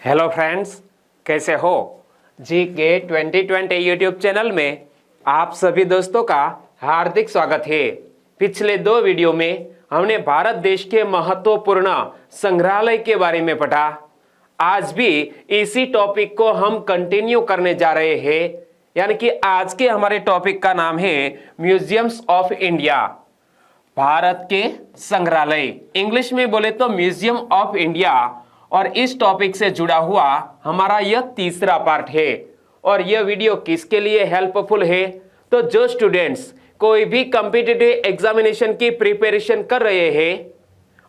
Hello friends, कैसे हो? जी के 2020 यूट्यूब चैनल में आप सभी दोस्तों का हार्दिक स्वागत है। पिछले दो वीडियो में हमने भारत देश के महत्वपूर्ण संग्रहालय के बारे में पढ़ा। आज भी इसी टॉपिक को हम कंटिन्यू करने जा रहे हैं, यानी कि आज के हमारे टॉपिक का नाम है म्यूजियम्स ऑफ इंडिया। भारत के संग्रहालय, इंग्लिश में बोले तो म्यूजियम ऑफ इंडिया। और इस टॉपिक से जुड़ा हुआ हमारा यह तीसरा पार्ट है। और यह वीडियो किसके लिए हेल्पफुल है? तो जो स्टूडेंट्स कोई भी कॉम्पिटिटिव एग्जामिनेशन की प्रिपरेशन कर रहे हैं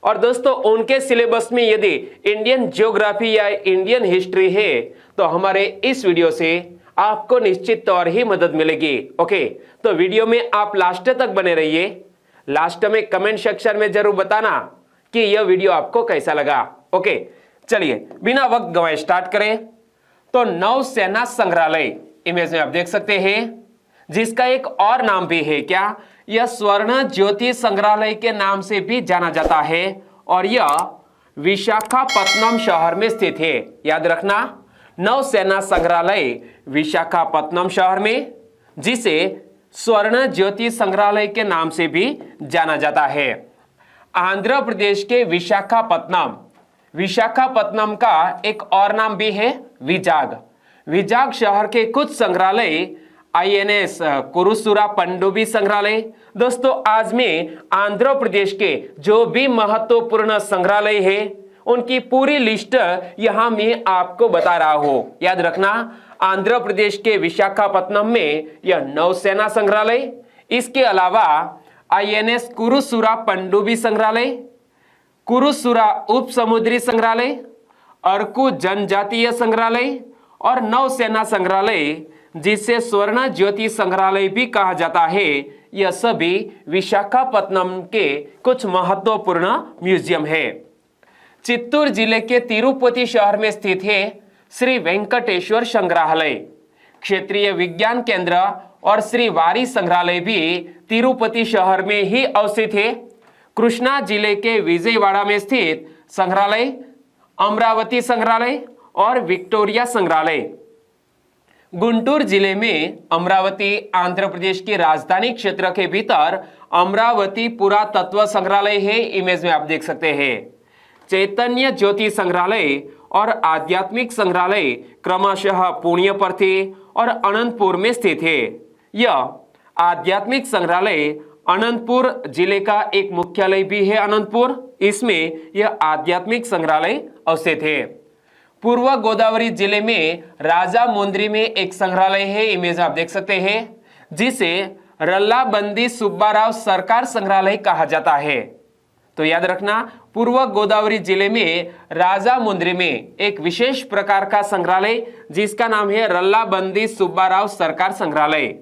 और दोस्तों उनके सिलेबस में यदि इंडियन ज्योग्राफी या इंडियन हिस्ट्री है तो हमारे इस वीडियो से आपको निश्चित तौर ही मदद मिलेगी। ओके, तो वीडियो में आप लास्ट तक बने रहिए। लास्ट में कमेंट सेक्शन में जरूर बताना कि यह वीडियो आपको कैसा लगा। ओके, चलिए बिना वक्त गवाए स्टार्ट करें। तो नौसेना संग्रहालय इमेज में आप देख सकते हैं, जिसका एक और नाम भी है क्या? यह स्वर्ण ज्योति संग्रहालय के नाम से भी जाना जाता है और यह विशाखापत्तनम शहर में स्थित है। याद रखना, नौसेना संग्रहालय विशाखापत्तनम शहर में, जिसे स्वर्ण ज्योति संग्रहालय के नाम से भी जाना जाता है। आंध्र प्रदेश के विशाखापत्तनम का एक और नाम भी है विजाग। विजाग शहर के कुछ संग्रहालय आईएनएस कुरुसुरा पनडुब्बी संग्रहालय। दोस्तों, आज मैं आंध्र प्रदेश के जो भी महत्वपूर्ण संग्रहालय है उनकी पूरी लिस्ट यहां मैं आपको बता रहा हूं। याद रखना, आंध्र प्रदेश के विशाखापत्तनम में यह नौसेना संग्रहालय, इसके अलावा आईएनएस कुरुसुरा पनडुब्बी संग्रहालय, कुरुसुरा उप समुद्री संग्रहालय, अर्कू जनजातीय संग्रहालय और नौसेना संग्रहालय, जिसे स्वर्ण ज्योति संग्रहालय भी कहा जाता है, यह सभी विशाखापत्तनम के कुछ महत्वपूर्ण म्यूजियम है। चित्तूर जिले के तिरुपति शहर में स्थित है श्री वेंकटेश्वर संग्रहालय। क्षेत्रीय विज्ञान केंद्र और श्री वारी संग्रहालय भी तिरुपति शहर में ही अवस्थित है। कृष्णा जिले के विजयवाड़ा में स्थित संग्रहालय, अमरावती संग्रहालय और विक्टोरिया संग्रहालय। गुंटूर जिले में अमरावती, आंध्र प्रदेश की राजधानी क्षेत्र के भीतर अमरावती पुरातत्व संग्रहालय है। इमेज में आप देख सकते हैं। चैतन्य ज्योति संग्रहालय और आध्यात्मिक संग्रहालय क्रमशः पुण्यपर्थी और अनंतपुर में स्थित है। यह आध्यात्मिक संग्रहालय अनंतपुर जिले का एक मुख्यालय भी है अनंतपुर, इसमें यह आध्यात्मिक संग्रहालय अवस्थित है। पूर्व गोदावरी जिले में राजामुंद्री में एक संग्रहालय है। इमेज आप देख सकते हैं, जिसे रल्लाबंदी सुब्बाराव सरकार संग्रहालय कहा जाता है। तो याद रखना, पूर्व गोदावरी जिले में राजामुंद्री में एक विशेष प्रकार का संग्रहालय जिसका नाम है रल्लाबंदी सुब्बाराव सरकार संग्रहालय।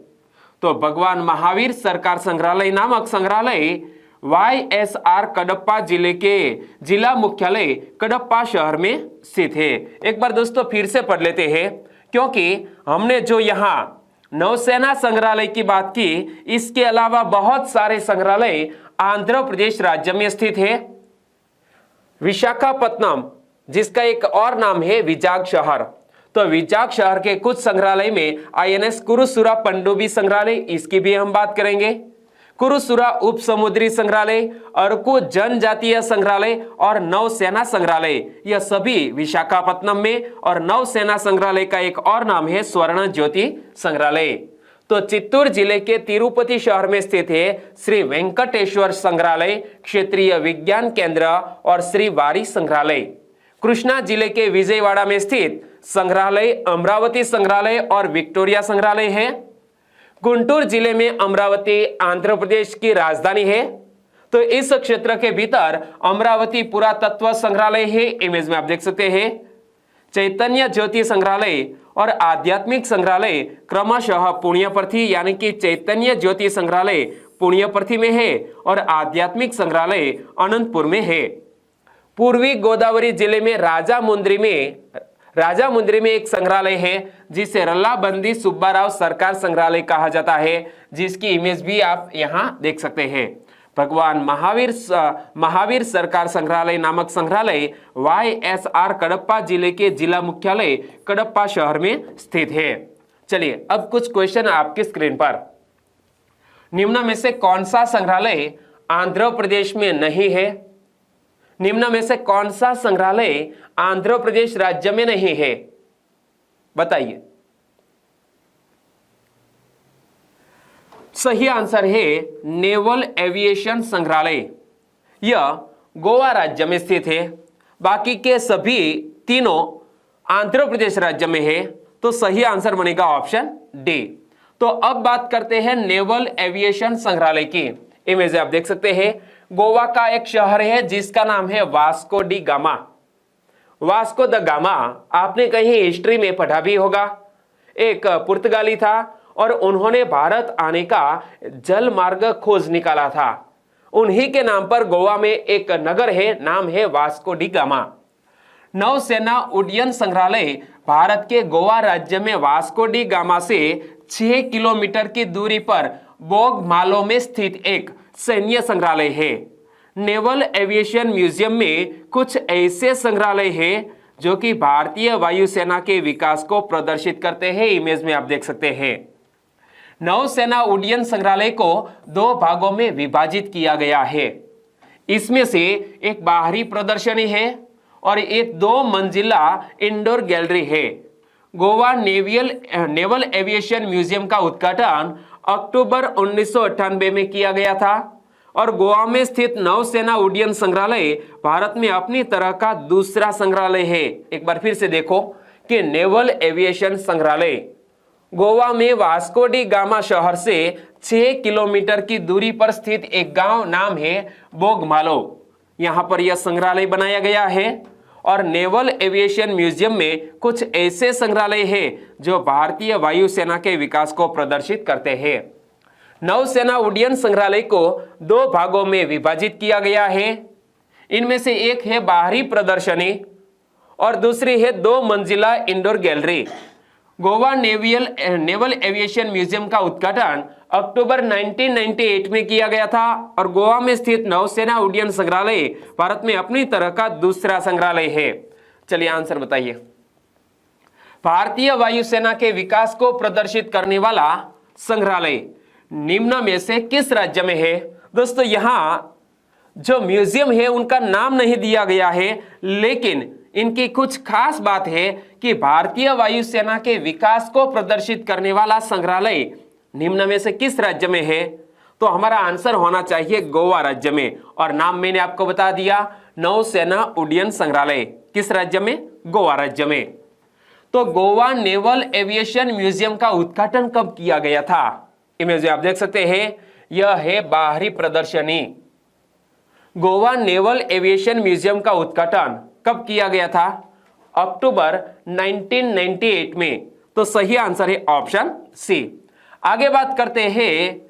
तो भगवान महावीर सरकार संग्रहालय नामक संग्रहालय वाईएसआर कडप्पा जिले के जिला मुख्यालय कडप्पा शहर में स्थित है। एक बार दोस्तों फिर से पढ़ लेते हैं, क्योंकि हमने जो यहाँ नौसेना संग्रहालय की बात की, इसके अलावा बहुत सारे संग्रहालय आंध्र प्रदेश राज्य में स्थित है। विशाखापत्तनम, जिसका एक और नाम है विजाग शहर, तो विजाग शहर के कुछ संग्रहालय में आईएनएस कुरुसुरा पनडुब्बी संग्रहालय, इसकी भी हम बात करेंगे। कुरुसुरा उप समुद्री संग्रहालय, अर्कू जनजातीय संग्रहालय और नौसेना संग्रहालय, यह सभी विशाखापत्तनम में। और नौसेना संग्रहालय का एक और नाम है स्वर्ण ज्योति संग्रहालय। तो चित्तूर जिले के तिरुपति शहर में स्थित है श्री वेंकटेश्वर संग्रहालय, क्षेत्रीय विज्ञान केंद्र और श्री वारी संग्रहालय। कृष्णा जिले के विजयवाड़ा में स्थित संग्रहालय अमरावती संग्रहालय और विक्टोरिया संग्रहालय है। गुंटूर जिले में अमरावती आंध्र प्रदेश की राजधानी है। तो इस क्षेत्र के भीतर अमरावती पुरातत्व संग्रहालय है। इमेज में आप देख सकते हैं। चैतन्य ज्योति संग्रहालय और आध्यात्मिक संग्रहालय क्रमशः पुण्यपर्थी, यानी कि चैतन्य ज्योति संग्रहालय पुण्यपर्थी में है और आध्यात्मिक संग्रहालय अनंतपुर में है। पूर्वी गोदावरी जिले में राजामुंद्री में एक संग्रहालय है जिसे रल्लाबंदी सुब्बाराव सरकार संग्रहालय कहा जाता है, जिसकी इमेज भी आप यहां देख सकते हैं। भगवान महावीर सरकार संग्रहालय नामक संग्रहालय YSR कडप्पा जिले के जिला मुख्यालय कडप्पा शहर में स्थित है। चलिए अब कुछ क्वेश्चन आपकी स्क्रीन पर। निम्न में से कौन सा संग्रहालय आंध्र प्रदेश में नहीं है? निम्न में से कौन सा संग्रहालय आंध्र प्रदेश राज्य में नहीं है? बताइए। सही आंसर है नेवल एविएशन संग्रहालय। यह गोवा राज्य में स्थित है। बाकी के सभी तीनों आंध्र प्रदेश राज्य में है, तो सही आंसर बनेगा ऑप्शन डी। तो अब बात करते हैं नेवल एविएशन संग्रहालय की। इमेज आप देख सकते हैं, गोवा का एक शहर है जिसका नाम है Vasco D gamma. Vasco the gamma आपने कहीं हिस्ट्री में पढ़ा भी होगा। एक पुर्तगाली था और उन्होंने भारत आने का जल मार्ग खोज निकाला था। उन्हीं के नाम पर गोवा में एक नगर है, नाम है वास्को डी गामा। नौसेना उड्डयन संग्रहालय भारत के गोवा राज्य में वास्को डी गामा से 6 किलोमीटर की दूरी पर बोगमालो में स्थित एक सैन्य संग्रहालय है। नेवल एविएशन म्यूजियम में कुछ ऐसे संग्रहालय हैं जो कि भारतीय वायुसेना के विकास को प्रदर्शित करते हैं। इमेज में आप देख सकते हैं। नौसेना उड्डयन संग्रहालय को 2 भागों में विभाजित किया गया है। इसमें से एक बाहरी प्रदर्शनी है और एक 2 मंजिला इंडोर गैलरी है। गोवा नेवल एविएशन म्यूजियम का उद्घाटन अक्टूबर 1998 में किया गया था और गोवा में स्थित नौसेना उड्डयन संग्रहालय भारत में अपनी तरह का दूसरा संग्रहालय है। एक बार फिर से देखो कि नेवल एविएशन संग्रहालय गोवा में वास्को डी गामा शहर से 6 किलोमीटर की दूरी पर स्थित एक गांव नाम है बोगमालो। यहां पर यह संग्रहालय बनाया गया है। और नेवल एविएशन म्यूजियम में कुछ ऐसे संग्रहालय हैं जो भारतीय वायुसेना के विकास को प्रदर्शित करते हैं। नौसेना उड्डयन संग्रहालय को 2 भागों में विभाजित किया गया है। इनमें से एक है बाहरी प्रदर्शनी और दूसरी है 2 मंजिला indoor gallery. Goa naval aviation museum का उद्घाटन अक्टूबर 1998 में किया गया था और गोवा में स्थित नौसेना उड्डयन संग्रहालय भारत में अपनी तरह का दूसरा संग्रहालय है। चलिए आंसर बताइए। भारतीय वायुसेना के विकास को प्रदर्शित करने वाला संग्रहालय निम्न में से किस राज्य में है? दोस्तों यहां जो म्यूजियम है उनका नाम नहीं दिया गया है, लेकिन इनकी कुछ खास बात है कि भारतीय वायुसेना के विकास को प्रदर्शित करने वाला संग्रहालय निम्न में से किस राज्य में है? तो हमारा आंसर होना चाहिए गोवा राज्य में। और नाम मैंने आपको बता दिया, नौसेना उड्डयन संग्रहालय। किस राज्य में? गोवा राज्य में। तो गोवा नेवल एविएशन म्यूजियम का उद्घाटन कब किया गया था? इमेज आप देख सकते हैं, यह है बाहरी प्रदर्शनी। गोवा नेवल एविएशन म्यूजियम का उद्घाटन कब किया गया था? अक्टूबर 1998 में। तो सही आंसर है ऑप्शन सी। आगे बात करते हैं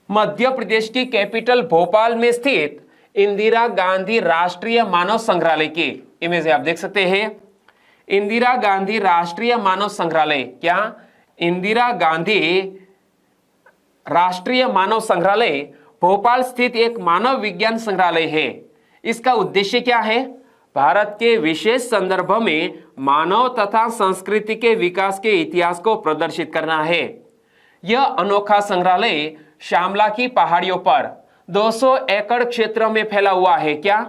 मध्य प्रदेश की कैपिटल भोपाल में स्थित इंदिरा गांधी राष्ट्रीय मानव संग्रहालय की। इमेज आप देख सकते हैं, इंदिरा गांधी राष्ट्रीय मानव संग्रहालय। क्या इंदिरा गांधी राष्ट्रीय मानव संग्रहालय भोपाल स्थित एक मानव विज्ञान संग्रहालय है। इसका उद्देश्य क्या है? भारत के विशेष संदर्भ में मानव तथा संस्कृति के विकास के इतिहास को प्रदर्शित करना है। यह अनोखा संग्रहालय श्यामला की पहाड़ियों पर 200 एकड़ क्षेत्र में फैला हुआ है। क्या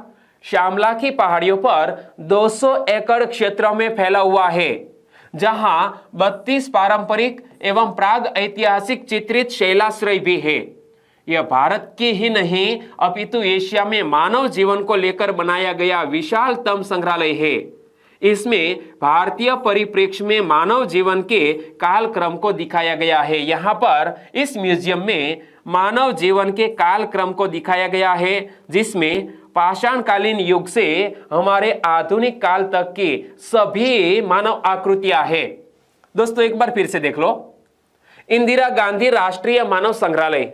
श्यामला की पहाड़ियों पर 200 एकड़ क्षेत्र में फैला हुआ है, जहां 32 पारंपरिक एवं प्राग ऐतिहासिक चित्रित शैलाश्रय भी है। यह भारत की ही नहीं अपितु एशिया में मानव जीवन को लेकर बनाया गया विशालतम संग्रहालय है। इसमें भारतीय परिप्रेक्ष्य में मानव जीवन के कालक्रम को दिखाया गया है। यहाँ पर इस म्यूजियम में मानव जीवन के कालक्रम को दिखाया गया है, जिसमें पाषाणकालीन युग से हमारे आधुनिक काल तक की सभी मानव आकृतियां हैं। दोस्तों एक बार फिर से देख लो, इंदिरा गांधी राष्ट्रीय मानव संग्रहालय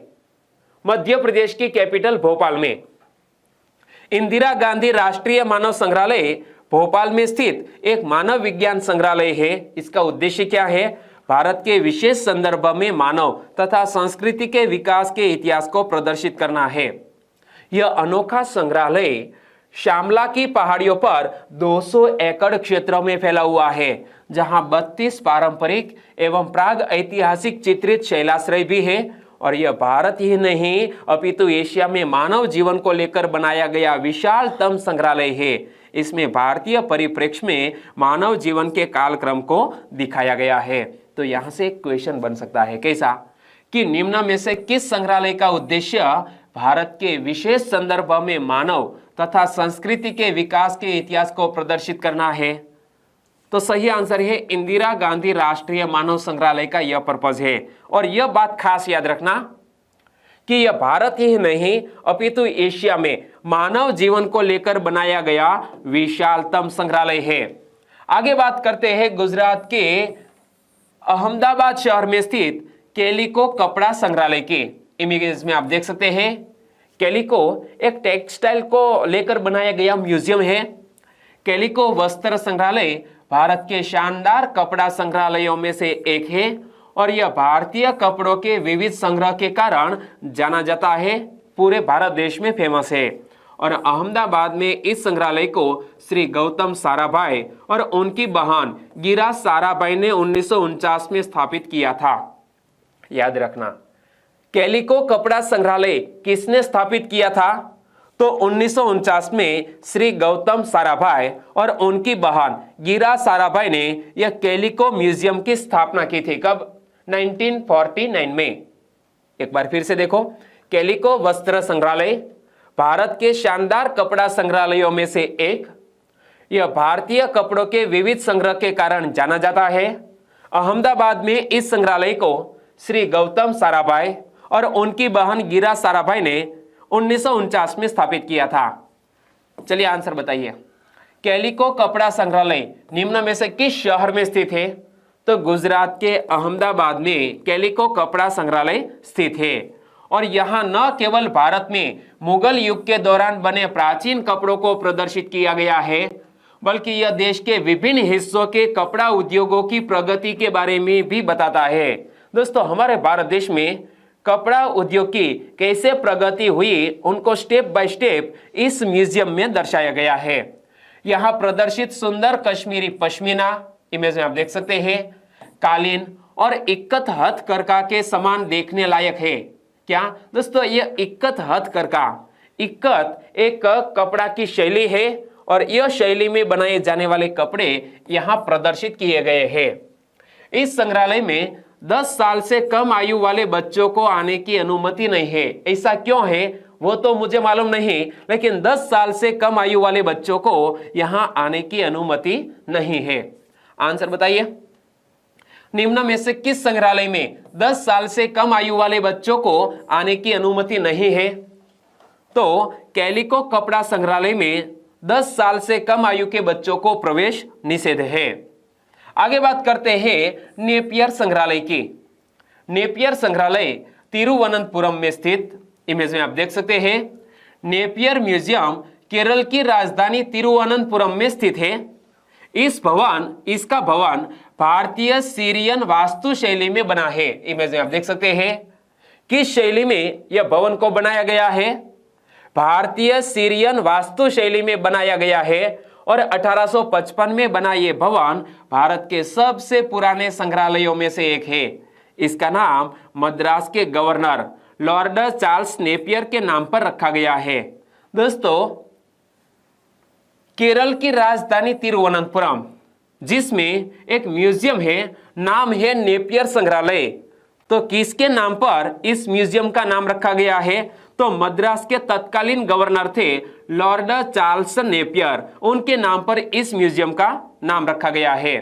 मध्य प्रदेश की कैपिटल भोपाल में। इंदिरा गांधी राष्ट्रीय मानव संग्रहालय भोपाल में स्थित एक मानव विज्ञान संग्रहालय है। इसका उद्देश्य क्या है? भारत के विशेष संदर्भ में मानव तथा संस्कृति के विकास के इतिहास को प्रदर्शित करना है। यह अनोखा संग्रहालय श्यामला की पहाड़ियों पर 200 एकड़ क्षेत्रों में फैला हुआ है, जहां 32 पारंपरिक एवं प्राग ऐतिहासिक चित्रित शैलाश्रय भी है। और यह भारत ही नहीं अपितु एशिया में मानव जीवन को लेकर बनाया गया विशालतम संग्रहालय है। इसमें भारतीय परिप्रेक्ष्य में मानव जीवन के कालक्रम को दिखाया गया है। तो यहां से एक क्वेश्चन बन सकता है, कैसा कि निम्न में से किस संग्रहालय का उद्देश्य भारत के विशेष संदर्भ में मानव तथा संस्कृति के विकास के इतिहास को प्रदर्शित करना है? तो सही आंसर है इंदिरा गांधी राष्ट्रीय मानव संग्रहालय का यह पर्पज है। और यह बात खास याद रखना कि यह भारत ही नहीं अपितु एशिया में मानव जीवन को लेकर बनाया गया विशालतम संग्रहालय है। आगे बात करते हैं गुजरात के अहमदाबाद शहर में स्थित कैलिको कपड़ा संग्रहालय की। इमेज में आप देख सकते हैं कैलिको एक टेक्सटाइल को लेकर बनाया गया म्यूजियम है। कैलिको वस्त्र संग्रहालय भारत के शानदार कपड़ा संग्रहालयों में से एक है और यह भारतीय कपड़ों के विविध संग्रह के कारण जाना जाता है, पूरे भारत देश में फेमस है। और अहमदाबाद में इस संग्रहालय को श्री गौतम साराभाई और उनकी बहन गिरा साराभाई ने 1949 में स्थापित किया था। याद रखना, कैलिको कपड़ा संग्रहालय किसने स्थापित किया था? तो 1949 में श्री गौतम साराभाई और उनकी बहन गिरा साराभाई ने यह कैलिको म्यूजियम की स्थापना की थी। कब? 1949 में। एक बार फिर से देखो, कैलिको वस्त्र संग्रहालय भारत के शानदार कपड़ा संग्रहालयों में से एक। यह भारतीय कपड़ों के विविध संग्रह के कारण जाना जाता है। अहमदाबाद में इस संग्रहालय को श्री गौतम साराभाई और उनकी बहन गिरा साराभाई ने 1949 में स्थापित किया था। चलिए आंसर बताइए, कैलिको कपड़ा संग्रहालय निम्न में से किस शहर में स्थित है? तो गुजरात के अहमदाबाद में कैलिको कपड़ा संग्रहालय स्थित है। और यहाँ न केवल भारत में मुगल युग के दौरान बने प्राचीन कपड़ों को प्रदर्शित किया गया है, बल्कि यह देश के विभिन्न हिस्सों के कपड़ा उद्योगों की प्रगति के बारे में भी बताता है। दोस्तों, हमारे भारत देश में कपड़ा उद्योग की कैसे प्रगति हुई, उनको स्टेप बाय स्टेप इस म्यूजियम में दर्शाया गया है। यहाँ प्रदर्शित सुंदर कश्मीरी पश्मीना, इमेज में आप देख सकते हैं, कालीन और इक्कत हथकरघा के समान देखने लायक है। क्या दोस्तों? ये इक्कत हथकरघा, इक्कत एक कपड़ा की शैली है और यह शैली में बनाए जाने वाले कपड़े यहाँ प्रदर्शित किए गए हैं। इस संग्रहालय में 10 साल से कम आयु वाले बच्चों को आने की अनुमति नहीं है। ऐसा क्यों है वो तो मुझे मालूम नहीं, लेकिन 10 साल से कम आयु वाले बच्चों को यहाँ आने की अनुमति नहीं है। आंसर बताइए, निम्न में से किस संग्रहालय में 10 साल से कम आयु वाले बच्चों को आने की अनुमति नहीं है? तो कैलिको कपड़ा संग्रहालय में 10 साल से कम आयु के बच्चों को प्रवेश निषेध है। आगे बात करते हैं नेपियर संग्रहालय की। नेपियर संग्रहालय तिरुवनंतपुरम में स्थित, इमेज में आप देख सकते हैं, नेपियर म्यूजियम केरल की राजधानी तिरुवनंतपुरम में स्थित है। इसका भवन भारतीय सीरियन वास्तु शैली में बना है। इमेज में आप देख सकते हैं किस शैली में यह भवन को बनाया गया है? भारतीय सीरियन वास्तु शैली में बनाया गया है। और 1855 में बना यह भवन भारत के सबसे पुराने संग्रहालयों में से एक है। इसका नाम मद्रास के गवर्नर लॉर्ड चार्ल्स नेपियर के नाम पर रखा गया है। दोस्तों, केरल की राजधानी तिरुवनंतपुरम, जिसमें एक म्यूजियम है, नाम है नेपियर संग्रहालय। तो किसके नाम पर इस म्यूजियम का नाम रखा गया है? तो मद्रास के तत्कालीन गवर्नर थे लॉर्ड चार्ल्स नेपियर, उनके नाम पर इस म्यूजियम का नाम रखा गया है।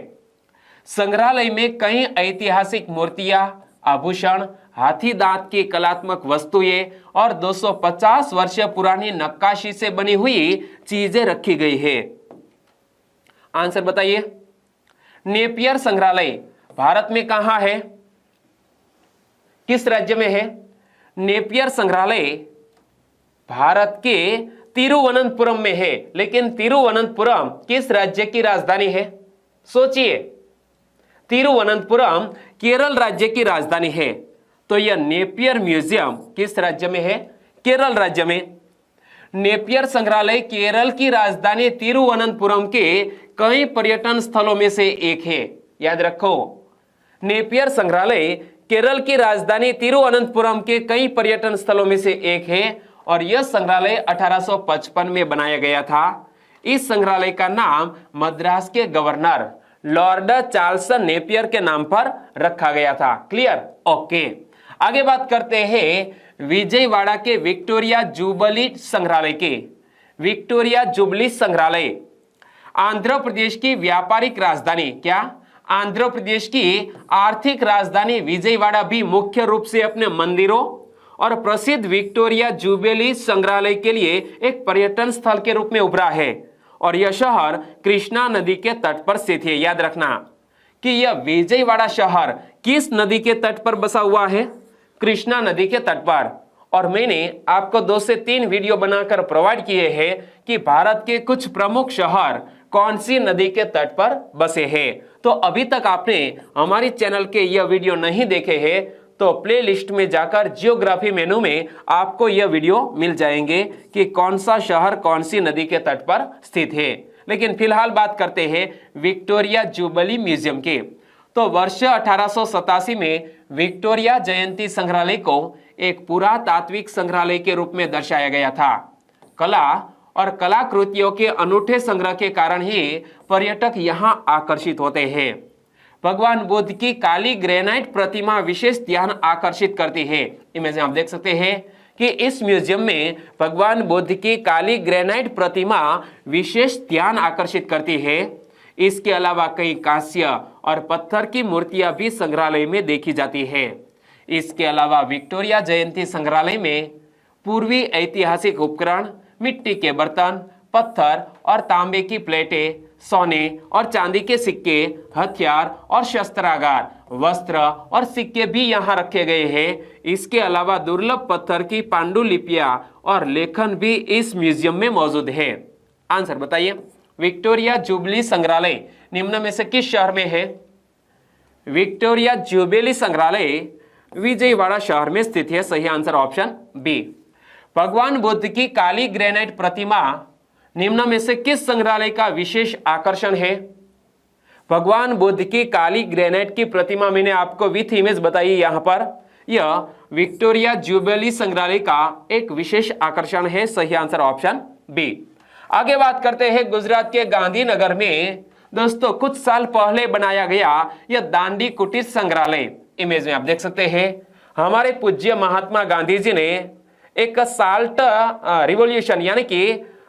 संग्रहालय में कई ऐतिहासिक मूर्तियां, आभूषण, हाथी दांत की कलात्मक वस्तुएं और 250 वर्ष पुरानी नक्काशी से बनी हुई चीजें रखी गई है। आंसर बताइए, नेपियर संग्रहालय भारत में कहां है? किस राज्य में है? नेपियर संग्रहालय भारत के तिरुवनंतपुरम में है। लेकिन तिरुवनंतपुरम किस राज्य की राजधानी है? सोचिए, तिरुवनंतपुरम केरल राज्य की राजधानी है। तो यह नेपियर म्यूजियम किस राज्य में है? केरल राज्य में। नेपियर संग्रहालय केरल की राजधानी तिरुवनंतपुरम के कई पर्यटन स्थलों में से एक है। याद रखो, नेपियर संग्रहालय केरल की राजधानी तिरुवनंतपुरम के कई पर्यटन स्थलों में से एक है और यह संग्रहालय 1855 में बनाया गया था। इस संग्रहालय का नाम मद्रास के गवर्नर लॉर्ड चार्ल्सन नेपियर के नाम पर रखा गया था। क्लियर? ओके, आगे बात करते हैं विजयवाड़ा के विक्टोरिया जुबली संग्रहालय के। विक्टोरिया जुबली संग्रहालय आंध्र प्रदेश की व्यापारिक राजधानी, क्या आंध्र प्रदेश की आर्थिक राजधानी विजयवाड़ा भी मुख्य रूप से अपने मंदिरों और प्रसिद्ध विक्टोरिया जुबली संग्रहालय के लिए एक पर्यटन स्थल के रूप में उभरा है और यह शहर कृष्णा नदी के तट पर स्थित है। याद रखना कि यह विजयवाड़ा शहर किस नदी के तट पर बसा हुआ है? कृष्णा नदी के तट पर। और मैंने आपको 2 से 3 वीडियो बनाकर प्रोवाइड किए हैं कि भारत के कुछ प्रमुख शहर कौन सी नदी के तट पर बसे हैं। तो अभी तक आपने हमारी चैनल के यह वीडियो नहीं देखे हैं तो प्लेलिस्ट में जाकर जियोग्राफी मेनू में आपको यह वीडियो मिल जाएंगे कि कौन सा शहर कौन सी नदी के तट पर स्थित है। लेकिन फिलहाल बात करते हैं विक्टोरिया जुबली म्यूजियम की। तो वर्ष 1887 में विक्टोरिया जयंती संग्रहालय को एक पुरातात्विक संग्रहालय के रूप में दर्शाया गया था। कला और कलाकृतियों के अनूठे संग्रह के कारण ही पर्यटक यहाँ आकर्षित होते हैं। भगवान बुद्ध की काली ग्रेनाइट प्रतिमा विशेष ध्यान आकर्षित करती है। इमेज में आप देख सकते हैं कि इस म्यूजियम में भगवान बुद्ध की काली ग्रेनाइट प्रतिमा विशेष ध्यान आकर्षित करती है। इसके अलावा कई कांस्य और पत्थर की मूर्तियां भी संग्रहालय में देखी जाती है। इसके अलावा विक्टोरिया जयंती संग्रहालय में पूर्वी ऐतिहासिक उपकरण, मिट्टी के बर्तन, पत्थर और तांबे की प्लेटें, सोने और चांदी के सिक्के, हथियार और शस्त्रागार, वस्त्र और सिक्के भी यहाँ रखे गए हैं। इसके अलावा दुर्लभ पत्थर की पांडुलिपियां और लेखन भी इस म्यूजियम में मौजूद है। आंसर बताइए, विक्टोरिया जुबली संग्रहालय निम्न में से किस शहर में है? विक्टोरिया जुबली संग्रहालय विजयवाड़ा शहर में स्थित है। सही आंसर ऑप्शन बी। भगवान बुद्ध की काली ग्रेनाइट प्रतिमा निम्न में से किस संग्रहालय का विशेष आकर्षण है? भगवान बुद्ध की काली ग्रेनाइट की प्रतिमा मैंने आपको विथ इमेज बताई यहाँ पर। यह विक्टोरिया जुबली संग्रहालय का एक विशेष आकर्षण है। सही आंसर ऑप्शन बी। आगे बात करते हैं गुजरात के गांधीनगर में दोस्तों कुछ साल पहले बनाया गया यह दांडी कुटीर संग्रहालय। इमेज में आप देख सकते हैं हमारे पूज्य महात्मा गांधी जी ने एक साल्ट रिवॉल्यूशन यानी कि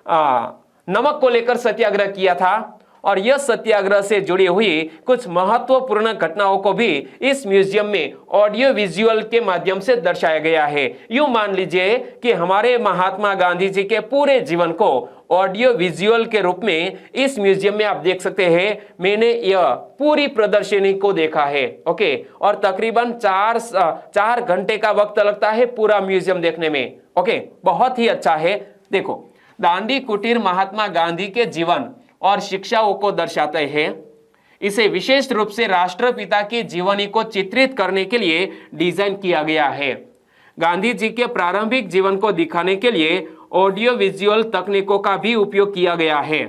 नमक को लेकर सत्याग्रह किया था और यह सत्याग्रह से जुड़ी हुई कुछ महत्वपूर्ण घटनाओं को भी इस म्यूजियम में ऑडियो विजुअल के माध्यम से दर्शाया गया है। यूं मान लीजिए कि हमारे महात्मा गांधी जी के पूरे जीवन को ऑडियो विजुअल के रूप में इस म्यूजियम में आप देख सकते हैं। मैंने यह पूरी प्रदर्शनी को देखा है। ओके, और तकरीबन 4 घंटे का वक्त लगता है पूरा म्यूजियम देखने में। ओके, बहुत ही अच्छा है। देखो, दांडी कुटीर महात्मा गांधी के जीवन और शिक्षाओं को दर्शाते हैं। इसे विशेष रूप से राष्ट्रपिता की जीवनी को चित्रित करने के लिए डिजाइन किया गया है। गांधी जी के प्रारंभिक जीवन को दिखाने के लिए ऑडियो विजुअल तकनीकों का भी उपयोग किया गया है।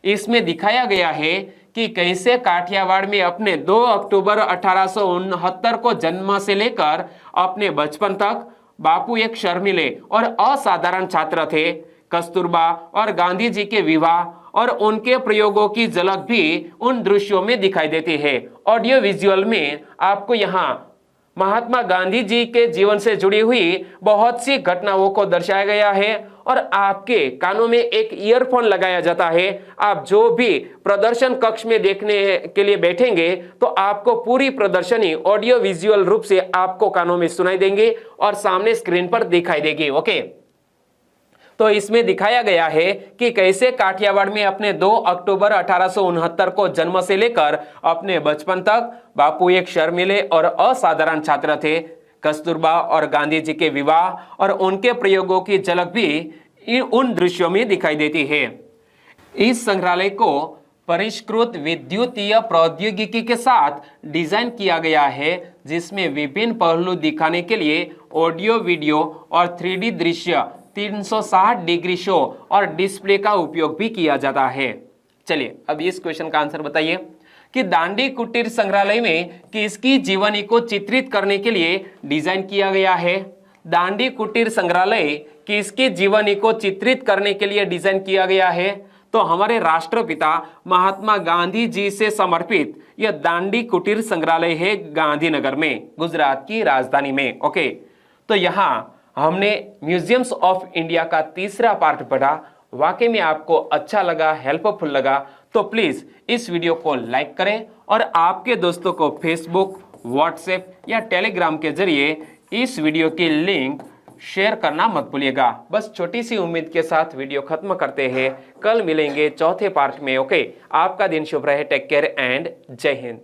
इसमें दिखाया गया है कि कैसे काठियावाड़ में अपने 2 अक्टूबर 1869 को जन्म से लेकर अपने बचपन तक बापू एक शर्मीले और असाधारण छात्र थे। कस्तूरबा और गांधी जी के विवाह और उनके प्रयोगों की झलक भी उन दृश्यों में दिखाई देती है। ऑडियो विजुअल में आपको यहाँ महात्मा गांधी जी के जीवन से जुड़ी हुई बहुत सी घटनाओं को दर्शाया गया है और आपके कानों में एक ईयरफोन लगाया जाता है। आप जो भी प्रदर्शन कक्ष में देखने के लिए बैठेंगे तो आपको पूरी प्रदर्शनी ऑडियो विजुअल रूप से आपको कानों में सुनाई देंगे और सामने स्क्रीन पर दिखाई देगी। ओके, तो इसमें दिखाया गया है कि कैसे काठियावाड़ में अपने 2 अक्टूबर 1869 को जन्म से लेकर अपने बचपन तक बापू एक शर्मीले और असाधारण छात्र थे। कस्तूरबा और गांधी जी के विवाह और उनके प्रयोगों की झलक भी उन दृश्यों में दिखाई देती है। इस संग्रहालय को परिष्कृत विद्युतीय प्रौद्योगिकी के साथ डिजाइन किया गया है, जिसमें विभिन्न पहलू दिखाने के लिए ऑडियो, वीडियो और 3D दृश्य, 360 डिग्री शो और डिस्प्ले का उपयोग भी किया जाता है। चलिए अब इस क्वेश्चन का आंसर बताइए कि दांडी कुटीर संग्रहालय में किसकी जीवनी को चित्रित करने के लिए डिजाइन किया गया है? दांडी कुटीर संग्रहालय किसकी जीवनी को चित्रित करने के लिए डिजाइन किया गया है? तो हमारे राष्ट्रपिता महात्मा गांधी जी से समर्पित यह दांडी कुटीर संग्रहालय है गांधीनगर में, गुजरात की राजधानी में। ओके, तो यहाँ हमने म्यूजियम्स ऑफ इंडिया का तीसरा पार्ट पढ़ा। वाकई में आपको अच्छा लगा, हेल्पफुल लगा तो प्लीज इस वीडियो को लाइक करें और आपके दोस्तों को फेसबुक, व्हाट्सएप या टेलीग्राम के जरिए इस वीडियो की लिंक शेयर करना मत भूलिएगा। बस छोटी सी उम्मीद के साथ वीडियो खत्म करते हैं। कल मिलेंगे चौथे पार्ट में। ओके, आपका दिन शुभ रहे। टेक केयर एंड जय हिंद।